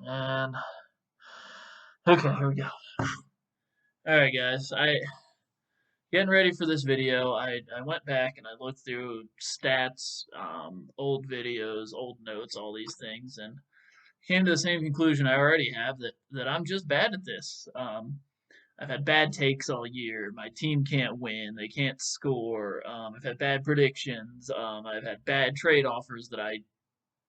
And okay, here we go. All right, guys. I getting ready for this video. I went back and I looked through stats, old videos, old notes, all these things, and came to the same conclusion I already have that I'm just bad at this. I've had bad takes all year. My team can't win. They can't score. I've had bad predictions. I've had bad trade offers that I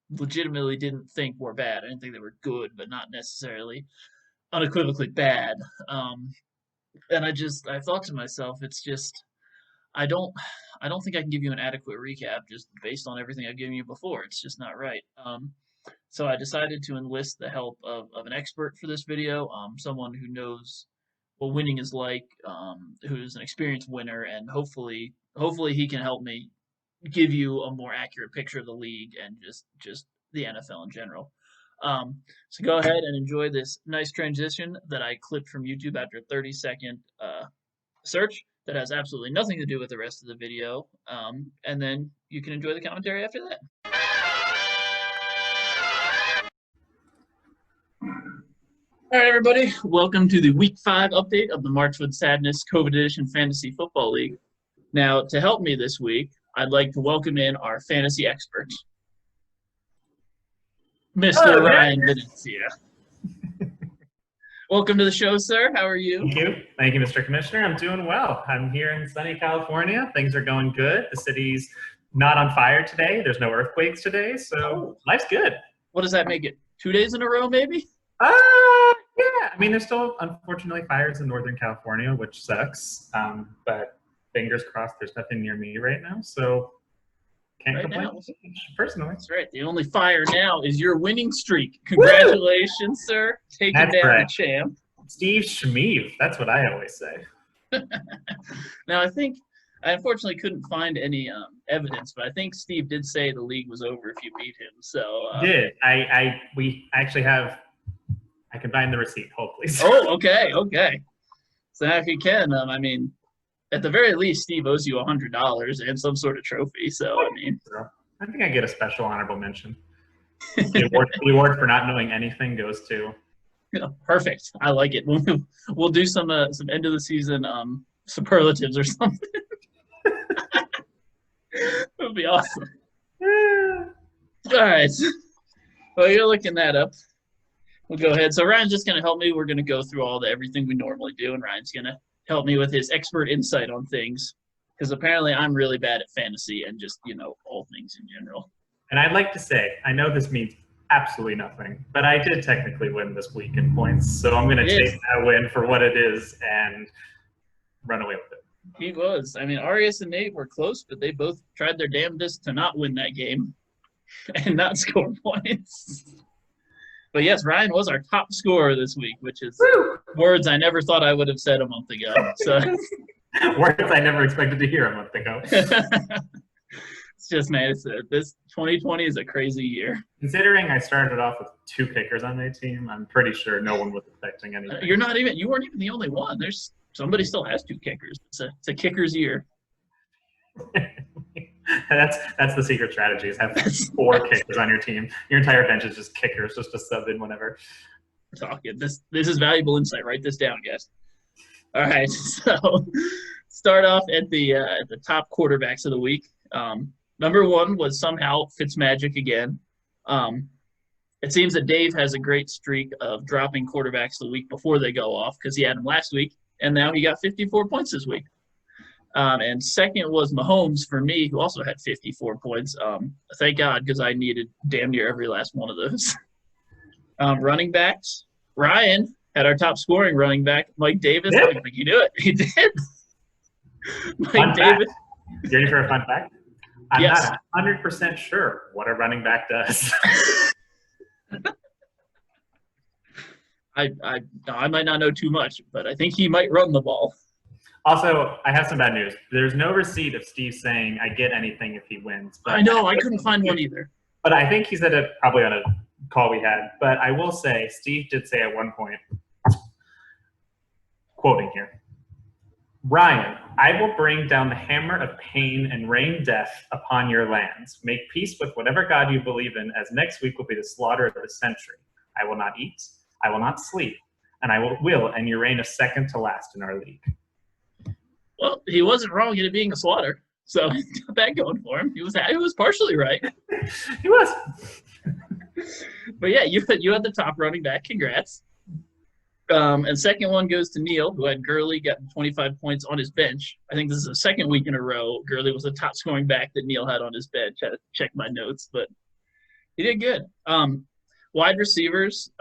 legitimately didn't think were bad. I didn't think they were good, but not necessarily unequivocally bad. Um, and I thought to myself, it's just I don't I don't think I can give you an adequate recap just based on everything I've given you before. It's just not right. So I decided to enlist the help of an expert for this video, someone who knows what winning is like, who's an experienced winner, and hopefully he can help me give you a more accurate picture of the league and just the NFL in general. So go ahead and enjoy this nice transition that I clipped from YouTube after a 30-second search that has absolutely nothing to do with the rest of the video. And then you can enjoy the commentary after that. All right, everybody, welcome to the Week 5 update of the Marchwood Sadness COVID Edition Fantasy Football League. Now, to help me this week, I'd like to welcome in our fantasy expert, Mr. Ryan Venetia. Welcome to the show, sir. How are you? Thank you. Thank you, Mr. Commissioner. I'm doing well. I'm here in sunny California. Things are going good. The city's not on fire today. There's no earthquakes today, so life's good. What does that make it? 2 days in a row, maybe? Yeah. I mean, there's still, unfortunately, fires in Northern California, which sucks. But fingers crossed there's nothing near me right now, so can't complain personally. That's right. The only fire now is your winning streak. Congratulations, sir. Taking down the champ. Steve Schmeev. That's what I always say. Now, I unfortunately couldn't find any evidence, but I think Steve did say the league was over if you beat him. So did. We actually have, I can find the receipt, hopefully. Oh, okay. So now if you can, I mean, at the very least, Steve owes you $100 and some sort of trophy. So, I mean, I think I get a special honorable mention. The award for not knowing anything goes to. Perfect. I like it. We'll do some end of the season superlatives or something. It would be awesome. All right. Well, you're looking that up. We'll go ahead. So Ryan's just going to help me. We're going to go through everything we normally do, and Ryan's going to help me with his expert insight on things, because apparently I'm really bad at fantasy and just, all things in general. And I'd like to say, I know this means absolutely nothing, but I did technically win this week in points, so I'm going to take that win for what it is and run away with it. He was. I mean, Arias and Nate were close, but they both tried their damnedest to not win that game and not score points. But yes, Ryan was our top scorer this week, which is words I never thought I would have said a month ago. So words I never expected to hear a month ago. It's just, man, this 2020 is a crazy year. Considering I started off with 2 kickers on my team, I'm pretty sure no one was expecting anything. You weren't even the only one. Somebody still has 2 kickers. It's a kicker's year. That's the secret strategy, is have 4 kickers on your team. Your entire bench is just kickers, just to sub in whenever. Talking. This is valuable insight. Write this down, guys. All right, so start off at the top quarterbacks of the week. Number 1 was somehow Fitzmagic again. It seems that Dave has a great streak of dropping quarterbacks the week before they go off, because he had them last week, and now he got 54 points this week. And second was Mahomes for me, who also had 54 points. Thank God, because I needed damn near every last one of those. Running backs, Ryan had our top scoring running back, Mike Davis. I don't think he knew it. He did. Mike Davis. You ready for a fun fact? I'm not 100% sure what a running back does. I might not know too much, but I think he might run the ball. Also, I have some bad news. There's no receipt of Steve saying I get anything if he wins. But I know. I couldn't find one either. But I think he said it probably on a call we had. But I will say, Steve did say at one point, quoting here, "Ryan, I will bring down the hammer of pain and rain death upon your lands. Make peace with whatever God you believe in, as next week will be the slaughter of the century. I will not eat. I will not sleep. And I will and you reign a second to last in our league. Well, he wasn't wrong in it being a slaughter, so he's got that going for him. He was partially right. He was. But yeah, you had the top running back. Congrats. And second one goes to Neil, who had Gurley getting 25 points on his bench. I think this is the second week in a row Gurley was the top scoring back that Neil had on his bench. I had to check my notes, but he did good. Wide receivers,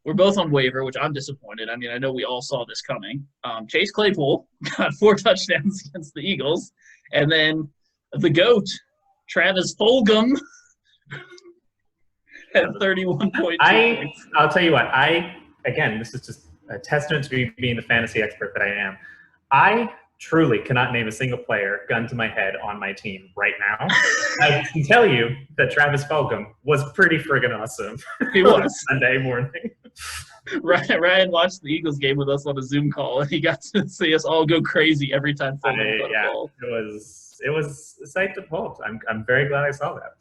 we're both on waiver, which I'm disappointed. I mean, I know we all saw this coming. Chase Claypool got 4 touchdowns against the Eagles. And then the GOAT, Travis Fulgham, had 31 points. I'll tell you what, again, this is just a testament to me being the fantasy expert that I am. I truly cannot name a single player, gun to my head, on my team right now. I can tell you that Travis Fulgham was pretty friggin' awesome. He was. Sunday morning. Ryan watched the Eagles game with us on a Zoom call, and he got to see us all go crazy every time Fulgham got a ball. It was a sight to behold. I'm very glad I saw that.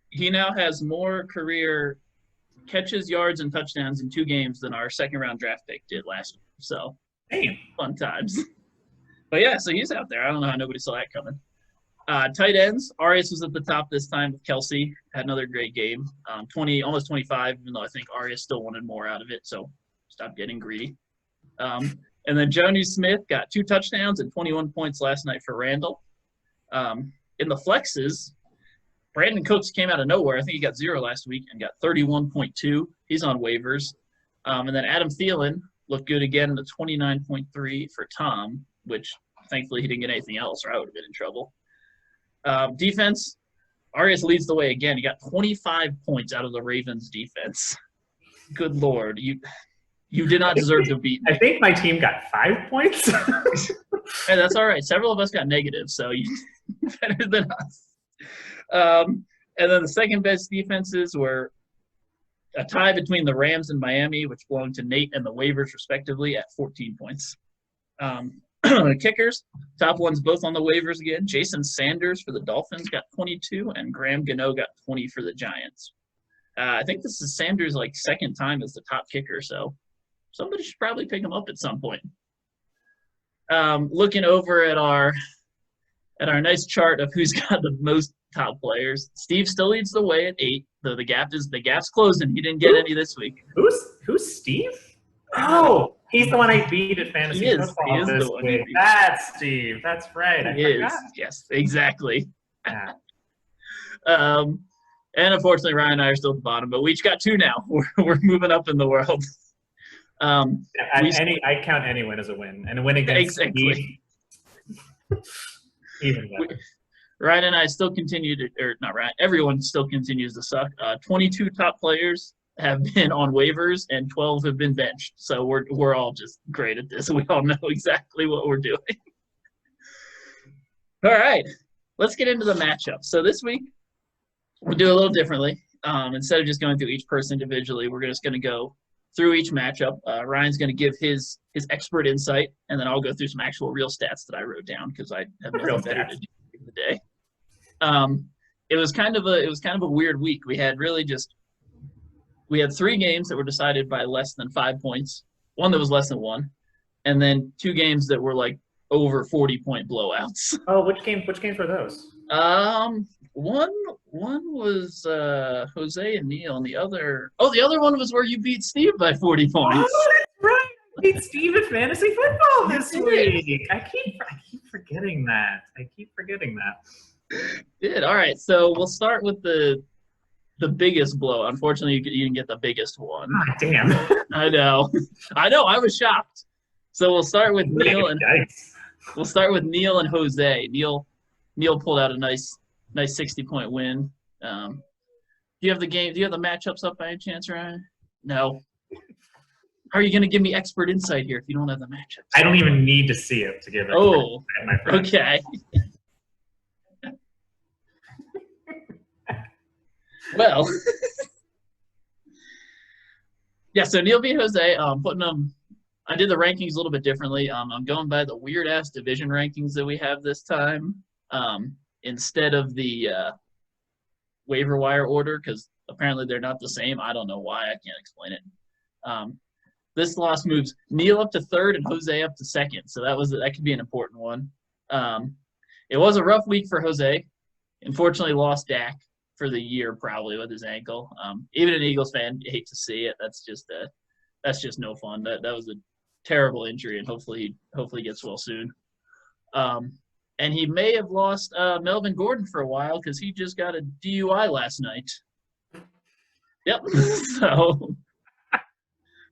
He now has more career catches, yards, and touchdowns in 2 games than our second-round draft pick did last year. So, damn. Fun times. But yeah, so he's out there. I don't know how nobody saw that coming. Tight ends, Arias was at the top this time with Kelsey. Had another great game. almost 25, even though I think Arias still wanted more out of it, so stop getting greedy. And then Johnny Smith got 2 touchdowns and 21 points last night for Randall. In the flexes, Brandon Cooks came out of nowhere. I think he got 0 last week and got 31.2. He's on waivers. And then Adam Thielen looked good again in the 29.3 for Tom, which thankfully he didn't get anything else or I would have been in trouble. Defense, Arias leads the way again. He got 25 points out of the Ravens defense. Good Lord. You did not deserve to beat me. I think my team got 5 points. Hey, that's all right. Several of us got negative, so you better than us. And then the second best defenses were a tie between the Rams and Miami, which belonged to Nate and the waivers respectively at 14 points. Kickers, top ones both on the waivers again. Jason Sanders for the Dolphins got 22, and Graham Gano got 20 for the Giants. I think this is Sanders' second time as the top kicker, so somebody should probably pick him up at some point. Looking over at our nice chart of who's got the most top players, Steve still leads the way at 8. Though the gap's closing. He didn't get any this week. Who's Steve? Oh, he's the one I beat at fantasy football. He is this the one week. That's Steve. That's right. I forgot. Yes, exactly. Yeah. And unfortunately, Ryan and I are still at the bottom, but we each got 2 now. We're moving up in the world. I count any win as a win, and a win against exactly. Steve. Even better. Ryan and I still continue to, or not Ryan, everyone still continues to suck. 22 top players have been on waivers, and 12 have been benched. So we're all just great at this. We all know exactly what we're doing. All right, let's get into the matchup. So this week, we'll do a little differently. Instead of just going through each person individually, we're just going to go through each matchup. Ryan's going to give his expert insight, and then I'll go through some actual real stats that I wrote down because I have nothing better to do in the day. It was kind of a weird week. We had 3 games that were decided by less than 5 points, 1 that was less than 1, and then 2 games that were over 40-point blowouts. Oh, which games were those? One was Jose and Neil, and the other one was where you beat Steve by 40 points. Oh, that's right. I beat Steve at fantasy football this week. I keep forgetting that. Did. All right, so we'll start with the biggest blow. Unfortunately, you didn't get the biggest one. Oh, damn. I know. I was shocked. So we'll start with Neil and Jose. Neil pulled out a nice 60-point win. Do you have the matchups up by any chance, Ryan? No. How are you going to give me expert insight here if you don't have the matchups? I don't even need to see it to give it. Oh, okay. Well, yeah, so Neil beat Jose. Putting them, I did the rankings a little bit differently. I'm going by the weird-ass division rankings that we have this time instead of the waiver wire order, because Apparently, they're not the same. I don't know why. I can't explain it. This loss moves Neil up to third and Jose up to second. So that could be an important one. It was a rough week for Jose. Unfortunately, lost Dak for the year probably with his ankle. Even an Eagles fan, you hate to see it. That's just no fun. That was a terrible injury, and hopefully he gets well soon. And he may have lost Melvin Gordon for a while because he just got a DUI last night. Yep. So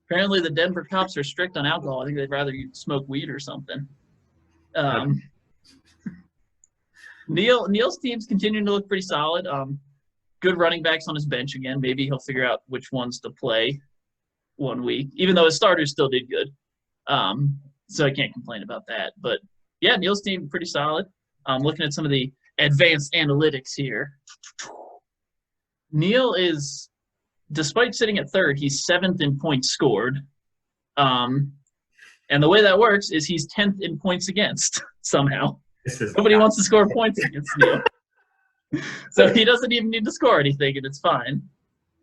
apparently the Denver cops are strict on alcohol. I think they'd rather you smoke weed or something. Neil's team's continuing to look pretty solid. Good running backs on his bench again. Maybe he'll figure out which ones to play one week, even though his starters still did good. So I can't complain about that. But, yeah, Neil's team pretty solid. Looking at some of the advanced analytics here. Neil is, despite sitting at third, he's 7th in points scored. And the way that works is he's 10th in points against somehow. Nobody wants to score points against Neil. So he doesn't even need to score anything, and it's fine.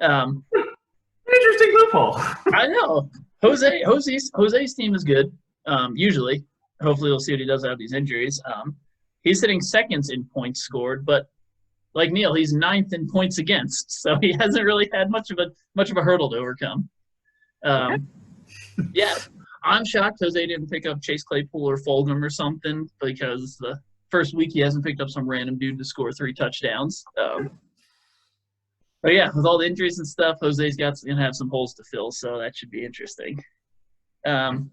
Interesting loophole. I know. Jose's team is good, usually. Hopefully we'll see what he does out of these injuries. He's sitting seconds in points scored, but like Neil, he's 9th in points against, so he hasn't really had much of a hurdle to overcome. Yeah, I'm shocked Jose didn't pick up Chase Claypool or Fulgham or something because the first week he hasn't picked up some random dude to score 3 touchdowns. But yeah, with all the injuries and stuff, Jose's gonna have some holes to fill, so that should be interesting. The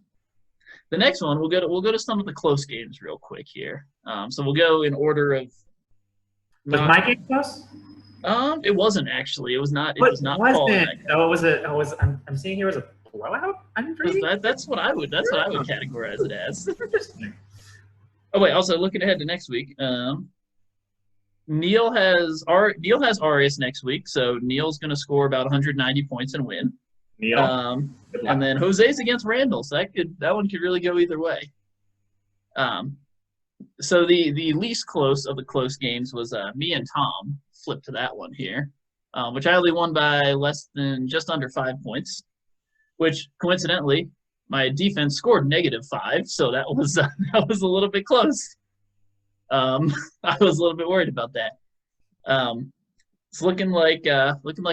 next one, we'll go to some of the close games real quick here. So we'll go in order of. Was my game close? It wasn't actually. It was not. It what was not. Was it? Oh, was it? Oh, I'm seeing here was a blowout. That's what I would categorize it as. Interesting. Oh wait. Also, looking ahead to next week. Neil has Arias next week, so Neil's going to score about 190 points and win. Neil. And then Jose's against Randall, so that one could really go either way. So the least close of the close games was me and Tom flipped to that one here, which I only won by just under 5 points, which coincidentally my defense scored -5, so that was a little bit close. I was a little bit worried about that. It's looking like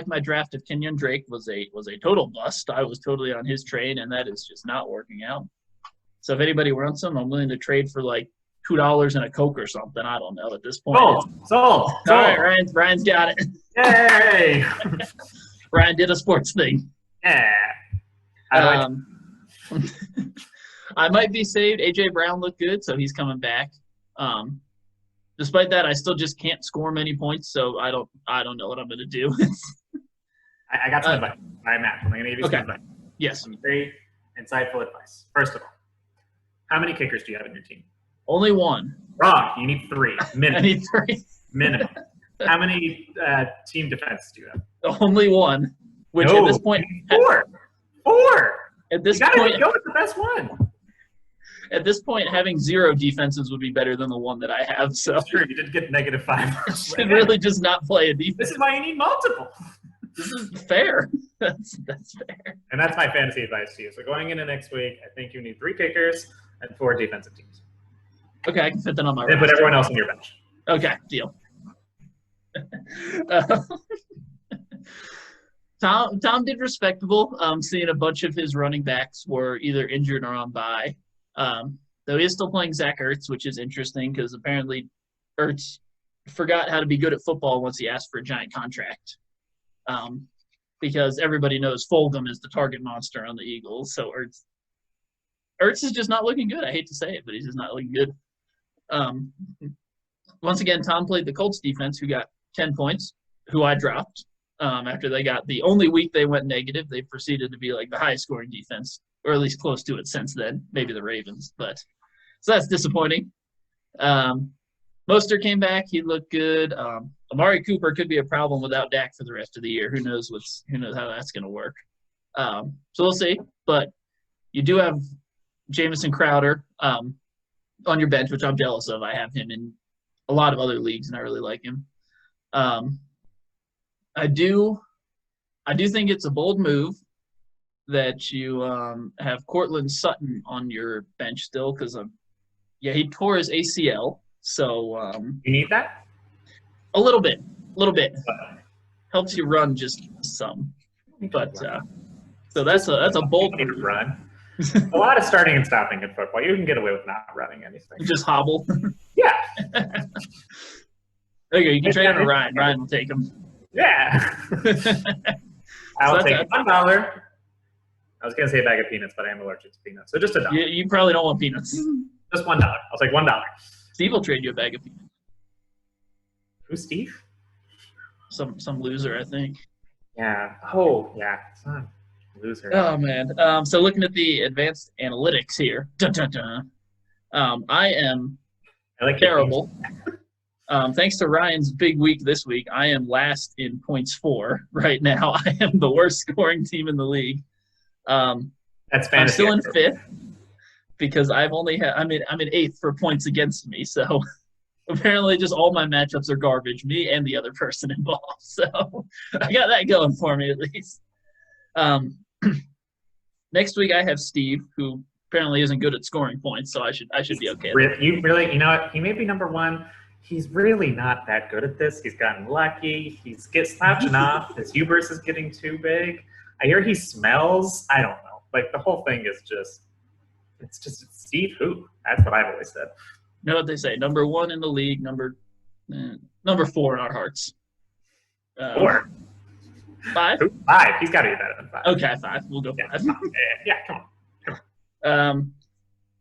my draft of Kenyon Drake was a total bust. I was totally on his train, and that is just not working out. So if anybody wants him, I'm willing to trade for like $2 and a Coke or something. I don't know at this point. Sold. All right, Ryan's got it. Yay! Ryan did a sports thing. Yeah. I might be saved. AJ Brown looked good, so he's coming back. Despite that, I still just can't score many points, so I don't know what I'm going to do. I got some advice. All right, Matt. I'm going to give you some advice. Yes. Some very insightful advice. First of all, how many kickers do you have in your team? Only one. Wrong. You need 3. Minimum. I need 3. Minimum. How many team defenses do you have? Only one. Which at this point, 4. At this you gotta point, go with the best one. At this point, having 0 defenses would be better than the one that I have. So that's true. You did get -5. Should really just not play a defense. This is why you need multiple. This is fair. That's fair. And that's my fantasy advice to you. So going into next week, I think you need 3 kickers and 4 defensive teams. Okay, I can fit that on my. And put everyone else on your bench. Okay, deal. Tom did respectable. Seeing a bunch of his running backs were either injured or on bye. Though he is still playing Zach Ertz, which is interesting because apparently Ertz forgot how to be good at football once he asked for a giant contract. Because everybody knows Fulgham is the target monster on the Eagles, so Ertz is just not looking good. I hate to say it, but he's just not looking good. Once again, Tom played the Colts defense, who got 10 points, who I dropped. After they got the only week they went negative, they proceeded to be like the highest scoring defense, or at least close to it since then. Maybe the Ravens, but so that's disappointing. Mostert came back; he looked good. Amari Cooper could be a problem without Dak for the rest of the year. Who knows how that's going to work? So we'll see. But you do have Jamison Crowder on your bench, which I'm jealous of. I have him in a lot of other leagues, and I really like him. I do I do think it's a bold move that you have Cortland Sutton on your bench still because yeah, he tore his ACL, so You need that? a little bit helps you run just some, but so Just that's a you bold need to move. run. A lot of starting and stopping in football. You can get away with not running anything. Just hobble. Yeah. Okay, you can trade him to Ryan. Ryan will take him. Yeah. I'll take $1. I was gonna say a bag of peanuts, but I am allergic to peanuts, so just $1. You probably don't want peanuts. Just $1. I'll take $1. Steve will trade you a bag of peanuts. Who's Steve? Some loser, I think. Yeah. Oh, yeah. Son. Loser. Oh man. So looking at the advanced analytics here, dun, dun, dun, I am terrible. Thanks to Ryan's big week this week, I am last in points for right now. I am the worst scoring team in the league. That's fantasy. I'm still in fifth because I've only had I'm in eighth for points against me. So apparently, just all my matchups are garbage. Me and the other person involved. So I got that going for me at least. Next week I have Steve, who apparently isn't good at scoring points, so I should be okay. You know what? He may be number one. He's really not that good at this. He's gotten lucky. He's slouching off. His hubris is getting too big. I hear he smells. I don't know. Like the whole thing is it's Steve who? That's what I've always said. You know what they say? Number one in the league, number 4 in our hearts. 4. 5? 5. He's got to be better than 5. Okay, 5. We'll go 5. Yeah, come on.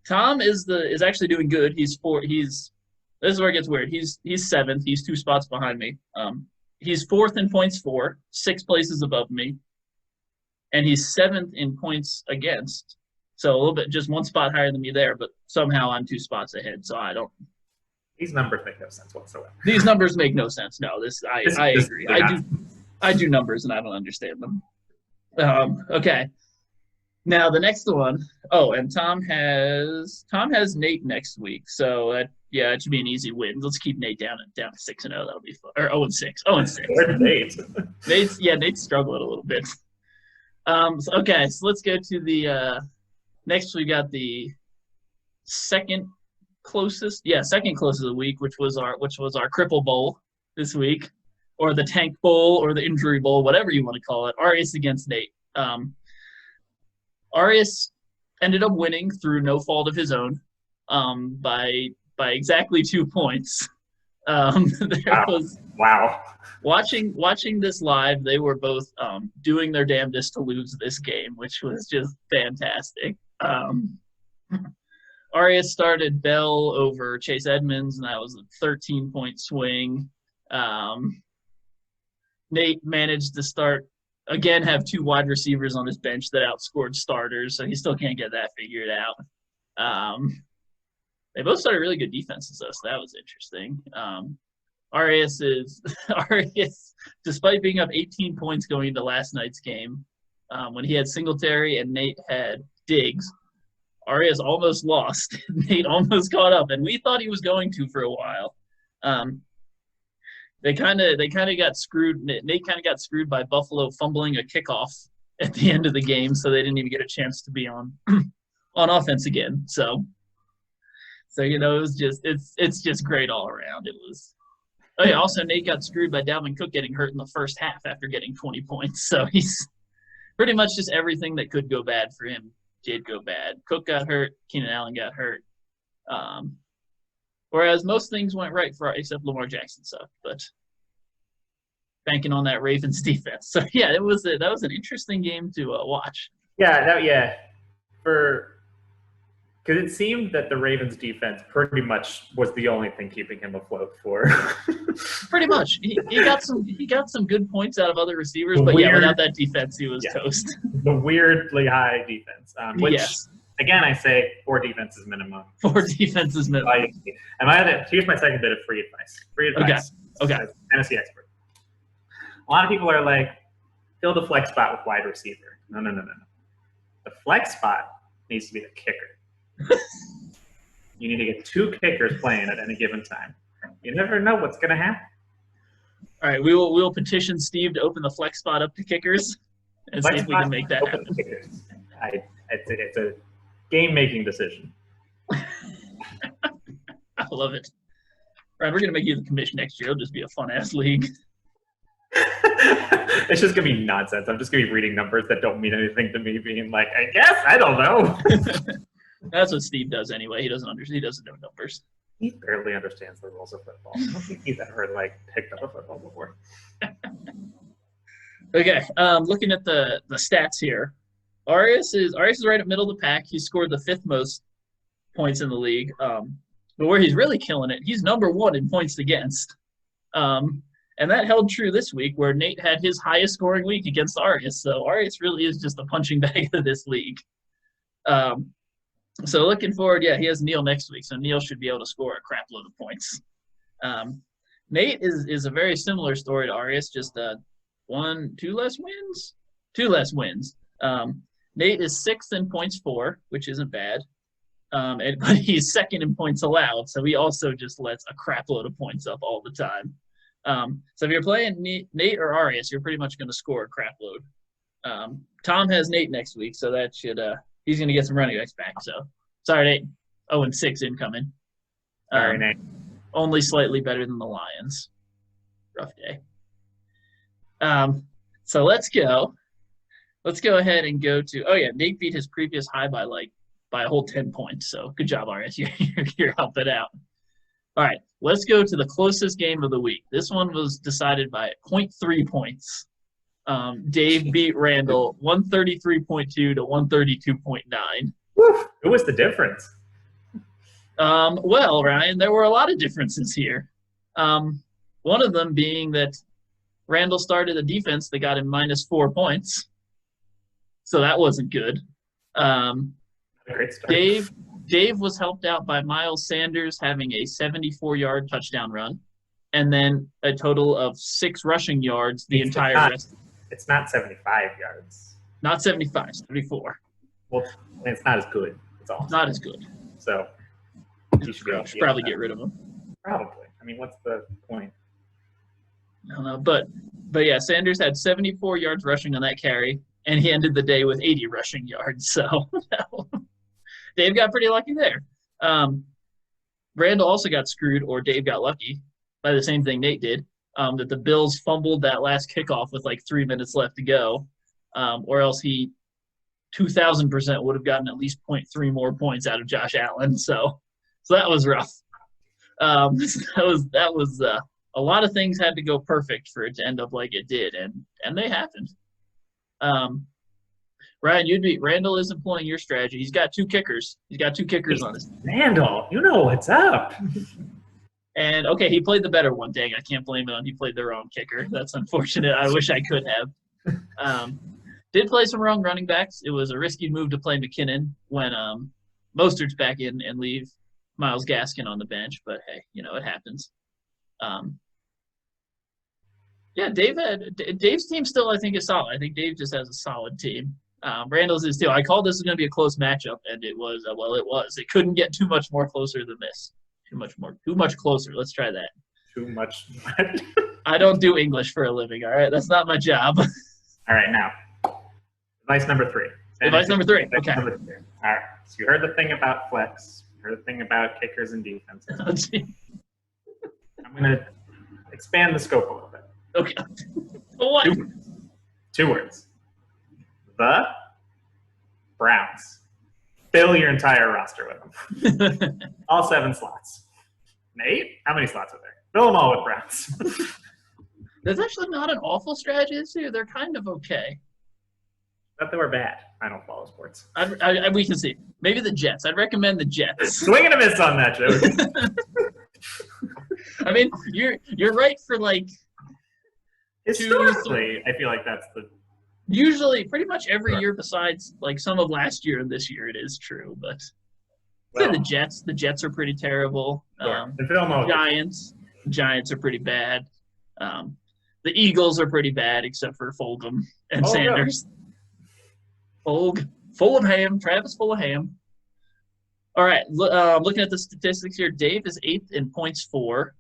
Tom is actually doing good. This is where it gets weird. He's 7th. He's 2 spots behind me. He's 4th in points for, 6 places above me, and he's 7th in points against. So a little bit, just 1 spot higher than me there, but somehow I'm 2 spots ahead. So I don't. These numbers make no sense whatsoever. These numbers make no sense. No, I agree. I do numbers and I don't understand them. Okay. Now the next one. Oh, and Tom has Nate next week. So it should be an easy win. Let's keep Nate down to 6-0. That'll be fun. Or 0-6. 0-6. Where's Nate? Nate's struggling a little bit. Okay, so let's go to the next. We got the second closest of the week, which was our Cripple Bowl this week, or the Tank Bowl, or the Injury Bowl, whatever you want to call it. Arias against Nate. Arias ended up winning through no fault of his own, by exactly 2 points. Wow. Watching this live, they were both doing their damnedest to lose this game, which was just fantastic. Arias started Bell over Chase Edmonds, and that was a 13-point swing. Nate managed to have 2 wide receivers on his bench that outscored starters, so he still can't get that figured out. They both started really good defenses, though, so that was interesting. Arias, despite being up 18 points going into last night's game, when he had Singletary and Nate had Diggs, Arias almost lost. Nate almost caught up, and we thought he was going to for a while. They kind of got screwed. Nate kind of got screwed by Buffalo fumbling a kickoff at the end of the game, so they didn't even get a chance to be on offense again. So it's just great all around. It was. Oh yeah. Also, Nate got screwed by Dalvin Cook getting hurt in the first half after getting 20 points. So he's pretty much just everything that could go bad for him did go bad. Cook got hurt. Keenan Allen got hurt. Whereas most things went right except Lamar Jackson sucked. But banking on that Ravens defense. So yeah, that was an interesting game to watch. Yeah. Because it seemed that the Ravens defense pretty much was the only thing keeping him afloat for. Pretty much, he got some good points out of other receivers, but without that defense, he was toast. The weirdly high defense, which again I say 4 defenses minimum. 4 defenses minimum. Here's my second bit of free advice. Okay. As a fantasy expert. A lot of people are like, fill the flex spot with wide receiver. No. The flex spot needs to be the kicker. You need to get 2 kickers playing at any given time. You never know what's going to happen. All right, we will petition Steve to open the flex spot up to kickers and see if we can make that happen. It's a game-making decision. I love it. Ryan, we're gonna make you the commission next year. It'll just be a fun-ass league. It's just gonna be nonsense. I'm just gonna be reading numbers that don't mean anything to me, being like, I guess I don't know. That's what Steve does anyway. He doesn't understand. He doesn't know numbers. He barely understands the rules of football. I don't think he's ever picked up a football before. Okay, looking at the stats here, Arias is right at middle of the pack. He scored the 5th most points in the league. But where he's really killing it, he's number 1 in points against. And that held true this week, where Nate had his highest scoring week against Arias. So Arias really is just a punching bag of this league. So looking forward, yeah, he has Neil next week. So Neil should be able to score a crap load of points. Nate is a very similar story to Arias, just 2 less wins. Nate is 6th in points for, which isn't bad. But he's 2nd in points allowed, so he also just lets a crap load of points up all the time. So if you're playing Nate or Arias, you're pretty much going to score a crap load. Tom has Nate next week, so that should he's going to get some running backs back. So sorry, Nate. 0-6 incoming. Sorry, Nate. Only slightly better than the Lions. Rough day. So let's go. Let's go ahead and go to. Oh yeah, Nate beat his previous high by a whole 10 points. So good job, Arias. You're helping out. All right, let's go to the closest game of the week. This one was decided by 0.3 points. Dave beat Randall 133.2 to 132.9. Who was the difference? Well, Ryan, there were a lot of differences here. One of them being that Randall started a defense that got him -4 points. So that wasn't good. Great start. Dave was helped out by Miles Sanders having a 74-yard touchdown run, and then a total of 6 rushing yards the entire rest. It's not 75 yards. Not 75, 74. Well, it's not as good. It's all not as good. So you should probably get rid of him. Probably. I mean, what's the point? I don't know, but yeah, Sanders had 74 yards rushing on that carry, and he ended the day with 80 rushing yards. So Dave got pretty lucky there. Randall also got screwed, or Dave got lucky by the same thing Nate did, that the Bills fumbled that last kickoff with 3 minutes left to go, or else he 2,000% would have gotten at least 0.3 more points out of Josh Allen. So that was rough. That was a lot of things had to go perfect for it to end up like it did, and they happened. Ryan, Randall is employing your strategy. He's got 2 kickers. He's got 2 kickers on his team. Randall, you know what's up. And, okay, he played the better one. Dang, I can't blame him. He played the wrong kicker. That's unfortunate. I wish I could have. Did play some wrong running backs. It was a risky move to play McKinnon when Mostert's back in and leave Myles Gaskin on the bench. But, hey, it happens. Yeah, Dave's team still, I think, is solid. I think Dave just has a solid team. Randall's is too. I called this was going to be a close matchup, and it was. Well, it was. It couldn't get too much more closer than this. Too much closer. Let's try that. Too much. I don't do English for a living, all right? That's not my job. All right, now, advice number 3. Advice number 3, okay. Number 3. All right, so you heard the thing about flex. You heard the thing about kickers and defenses. I'm going to expand the scope a little bit. Okay. What? 2 words. The Browns. Fill your entire roster with them. All 7 slots. Nate, how many slots are there? Fill them all with Browns. That's actually not an awful strategy this year. They're kind of okay. I thought they were bad. I don't follow sports. We can see. Maybe the Jets. I'd recommend the Jets. Swing and a miss on that, Joe. I mean, you're right for historically, I feel like that's the. Usually, pretty much every year besides some of last year and this year, it is true. But the Jets are pretty terrible. Giants are pretty bad. The Eagles are pretty bad, except for Fulgham and Sanders. Fulg, full of ham. Travis, full of ham. All right, looking at the statistics here, Dave is 8th in points for.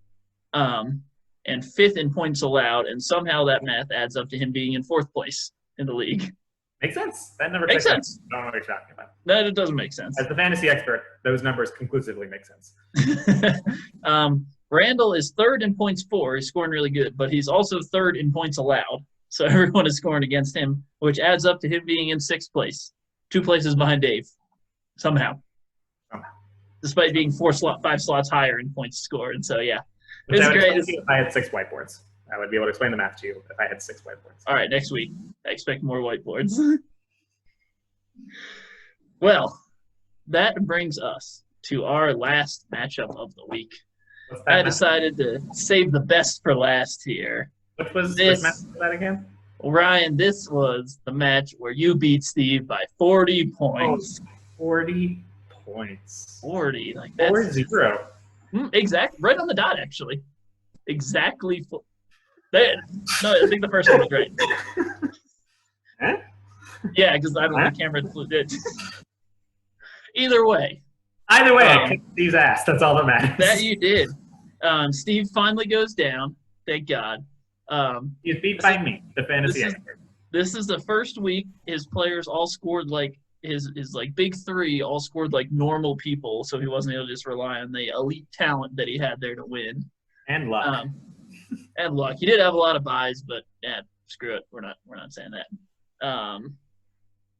and 5th in points allowed, and somehow that math adds up to him being in 4th place in the league. Makes sense. That number makes sense. I don't know what you're talking about. No, it doesn't make sense. As the fantasy expert, those numbers conclusively make sense. Randall is 3rd in points for. He's scoring really good, but he's also 3rd in points allowed. So everyone is scoring against him, which adds up to him being in 6th place, 2 places behind Dave, somehow. Despite being 5 slots higher in points scored. And so, yeah. It's great. If I had 6 whiteboards, I would be able to explain the math to you if I had 6 whiteboards. All right, next week. I expect more whiteboards. Well, that brings us to our last matchup of the week. I decided to save the best for last here. Which was this match for that again? Ryan, this was the match where you beat Steve by 40 points. 40 points. 40. Like that's 4-0. Exactly. Right on the dot, actually. Exactly. No, I think the first one was right. Huh? Yeah, because I don't know the camera flew it. Either way. I kicked Steve's ass. That's all that matters. That you did. Steve finally goes down. Thank God. He's beat by me, the fantasy expert. This is the first week his players all scored like his like big 3 all scored like normal people, so he wasn't able to just rely on the elite talent that he had there to win. And luck. And luck. He did have a lot of buys, but yeah, screw it. We're not saying that.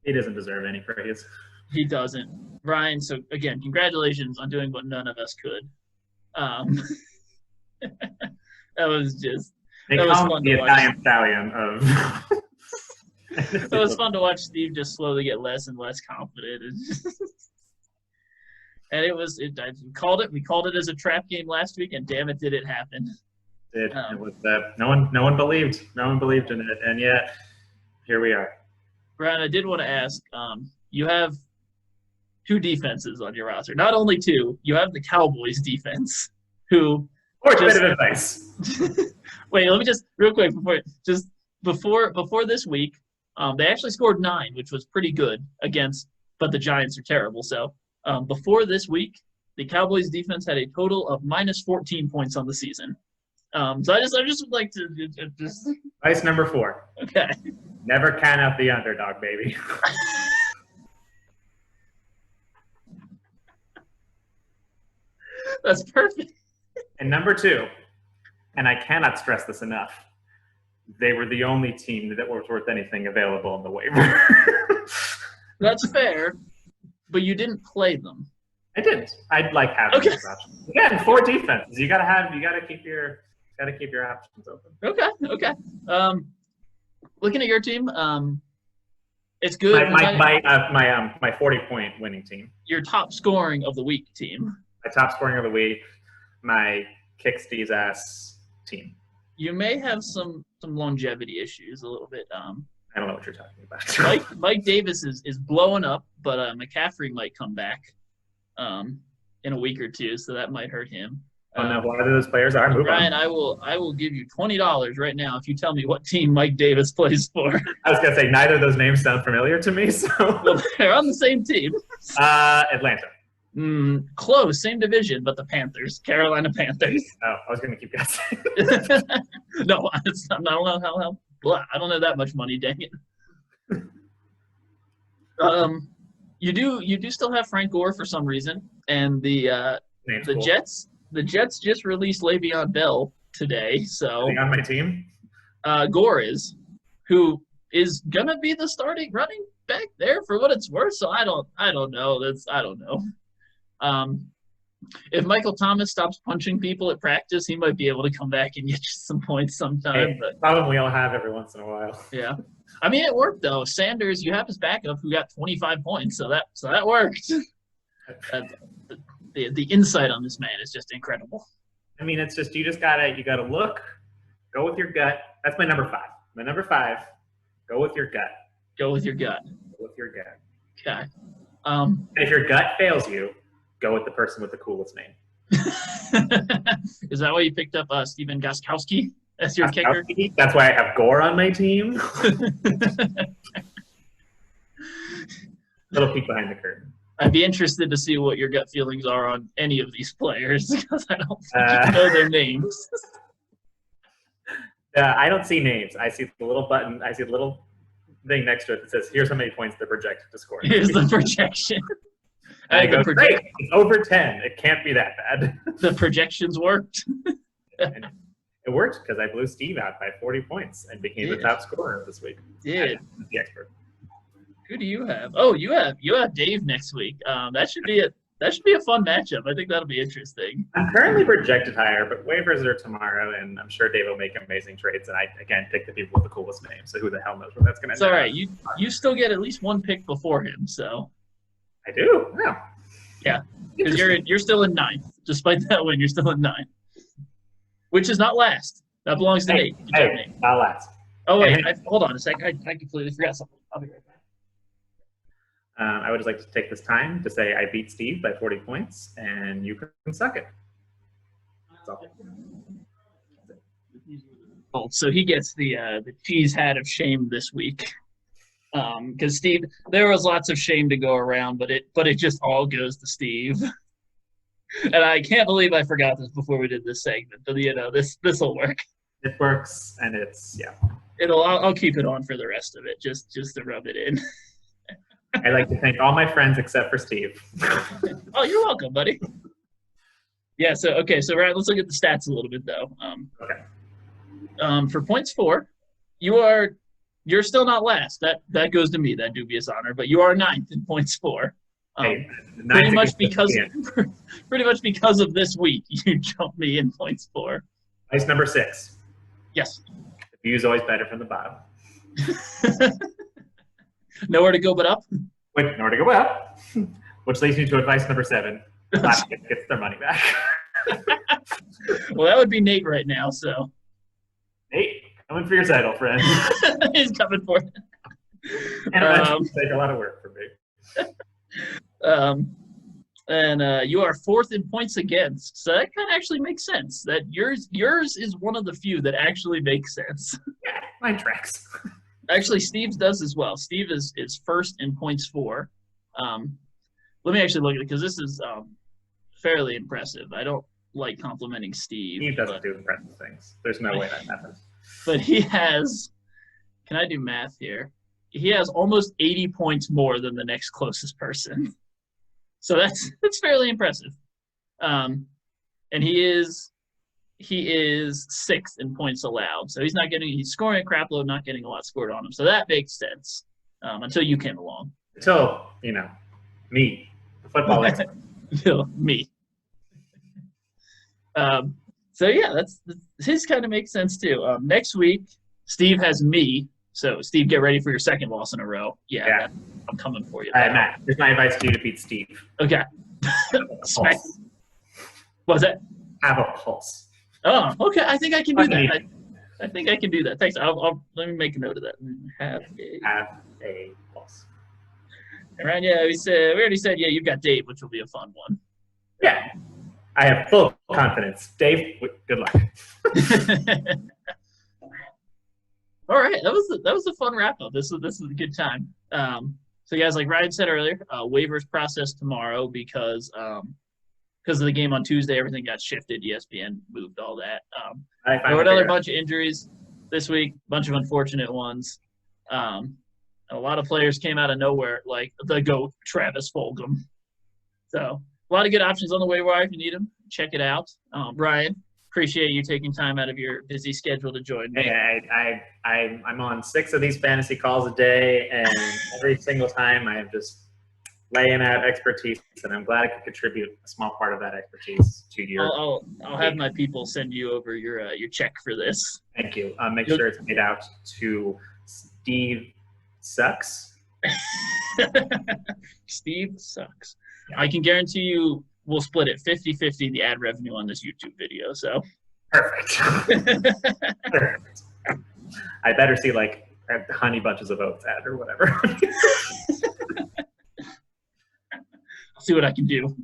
He doesn't deserve any praise. He doesn't. Ryan, so again, congratulations on doing what none of us could. That was just that was fun the to Italian stallion of it was fun to watch Steve just slowly get less and less confident. And we called it as a trap game last week, and damn it, did it happen. It was no one believed in it, and yet here we are. Brian, I did want to ask, you have 2 defenses on your roster. Not only 2, you have the Cowboys defense, who or just, bit of advice. Wait, let me just real quick before this week, they actually scored 9, which was pretty good but the Giants are terrible. So before this week, the Cowboys defense had a total of minus 14 points on the season. So I just would like to just advice number 4. Okay. Never count out the underdog, baby. That's perfect. And number 2, and I cannot stress this enough, they were the only team that was worth anything available in the waiver. That's fair, but you didn't play them. I didn't. I'd like having those options. Again, 4 defenses. You gotta keep your options open. Okay. Looking at your team, it's good. My 40-point winning team. Your top scoring of the week team. My top scoring of the week. My kick Steve's ass team. You may have some longevity issues a little bit. I don't know what you're talking about. Mike Davis is blowing up, but McCaffrey might come back in a week or 2, so that might hurt him. I don't know who those players are. Ryan, I will give you $20 right now if you tell me what team Mike Davis plays for. I was gonna say neither of those names sound familiar to me. So well, they're on the same team. Atlanta. Close, same division, but the Panthers, Carolina Panthers. Oh, I was gonna keep guessing. No, it's not, I don't know how. I don't know that much money. Dang it. You do still have Frank Gore for some reason, and the Jets. The Jets just released Le'Veon Bell today, so on my team. Gore is, who is gonna be the starting running back there for what it's worth. So I don't know. I don't know. If Michael Thomas stops punching people at practice, he might be able to come back and get you some points sometime. But problem we all have every once in a while. Yeah, I mean it worked though. Sanders, you have his backup who got 25 points, so that worked. The insight on this man is just incredible. I mean, it's just you gotta look, go with your gut. That's my number 5. My number 5, go with your gut. Go with your gut. Go with your gut. Okay. If your gut fails you, go with the person with the coolest name. Is that why you picked up Steven Gostkowski as your kicker? That's why I have Gore on my team. Little peek behind the curtain. I'd be interested to see what your gut feelings are on any of these players because I don't think you know their names. I don't see names. I see the little button. I see the little thing next to it that says, "Here's how many points they're projected to score." Here's the projection. And I go, great, it's over 10. It can't be that bad. The projections worked. And it worked because I blew Steve out by 40 points and became the top scorer this week. Did. The expert. Who do you have? Oh, you have Dave next week. That should be a fun matchup. I think that'll be interesting. I'm currently projected higher, but waivers are tomorrow, and I'm sure Dave will make amazing trades. And I again pick the people with the coolest names. So who the hell knows where that's going to end? It's all right. You still get at least one pick before him. So I do. Wow. Yeah, because you're still in 9th. Despite that win, you're still in 9th, which is not last. That belongs to Nate. Hey, not last. Oh wait, hold on a sec. I completely forgot something. I'll be right back. I would just like to take this time to say I beat Steve by 40 points, and you can suck it. That's all. Oh, so he gets the cheese hat of shame this week. Because Steve, there was lots of shame to go around, but it just all goes to Steve. And I can't believe I forgot this before we did this segment, but this will work. It works, and it's I'll keep it on for the rest of it, just to rub it in. I'd like to thank all my friends except for Steve. Oh, you're welcome, buddy. Yeah. So Ryan, let's look at the stats a little bit though. Okay. For points 4, you're still not last. That goes to me, that dubious honor. But you are 9th in points 4. Pretty much because of this week, you jumped me in points 4. Ice number 6. Yes. The view is always better from the bottom. Nowhere to go but up. Wait, nowhere to go but up. Which leads me to advice number 7. Last gets their money back. Well, that would be Nate right now. So. Nate, coming for your title, friend. He's coming for it. And take a lot of work for me. And you are 4th in points against, so that kind of actually makes sense. That yours is one of the few that actually makes sense. Yeah, mine tracks. Actually, Steve's does as well. Steve is 1st in points 4. Let me actually look at it because this is fairly impressive. I don't like complimenting Steve. Steve doesn't do impressive things. There's no way that happens. But he has. Can I do math here? He has almost 80 points more than the next closest person. So that's fairly impressive. And he is 6th in points allowed. So he's scoring a crap load, not getting a lot scored on him. So that makes sense until you came along. Until, me, the football expert. Me. So yeah, his kind of makes sense too. Next week, Steve has me. So Steve, get ready for your 2nd loss in a row. Yeah. I'm coming for you. All right, Matt. Here's my advice to you to beat Steve. Okay. What's that? Have a pulse. Oh, okay. I think I can do that. I think I can do that. Thanks. Let me make a note of that. Have a pulse. All right. Yeah, we already said you've got Dave, which will be a fun one. Yeah. I have full confidence. Dave, good luck. All right, that was a fun wrap up. This is a good time. So guys, like Ryan said earlier, waivers process tomorrow because of the game on Tuesday, everything got shifted. ESPN moved all that. There were another bunch of injuries this week, bunch of unfortunate ones. A lot of players came out of nowhere, like the GOAT, Travis Fulgham. So a lot of good options on the waiver wire if you need them. Check it out. Ryan, appreciate you taking time out of your busy schedule to join me. Hey, I'm on 6 of these fantasy calls a day, and every single time I'm just laying out expertise, and I'm glad I could contribute a small part of that expertise to your. I'll have my people send you over your check for this. Thank you. Make sure it's made out to Steve Sucks. Steve Sucks. Yeah. I can guarantee you we'll split it 50-50 the ad revenue on this YouTube video. So perfect. Perfect. I better see like honey bunches of oats ad or whatever. I'll see what I can do.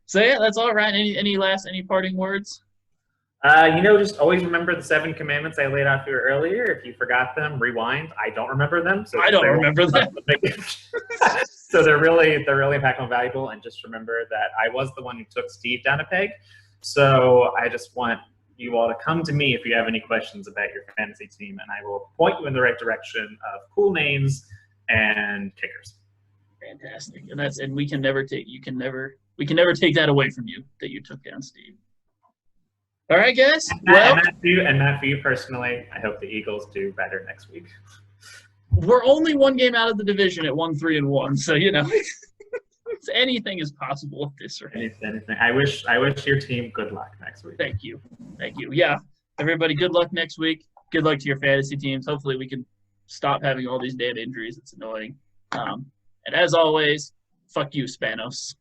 So yeah, that's all right. Any parting words? Just always remember the 7 commandments I laid out here earlier. If you forgot them, rewind. I don't remember them. So I don't remember them. So they're really impactful and valuable. And just remember that I was the one who took Steve down a peg. So I just want you all to come to me if you have any questions about your fantasy team, and I will point you in the right direction of cool names and kickers. Fantastic. And we can never take that away from you that you took down Steve. All right, guys. Well, and Matt, for you personally, I hope the Eagles do better next week. We're only one game out of the division at 1-3-1, so anything is possible at this rate. Anything. I wish your team good luck next week. Thank you. Yeah, everybody, good luck next week. Good luck to your fantasy teams. Hopefully, we can stop having all these damn injuries. It's annoying. And as always, fuck you, Spanos.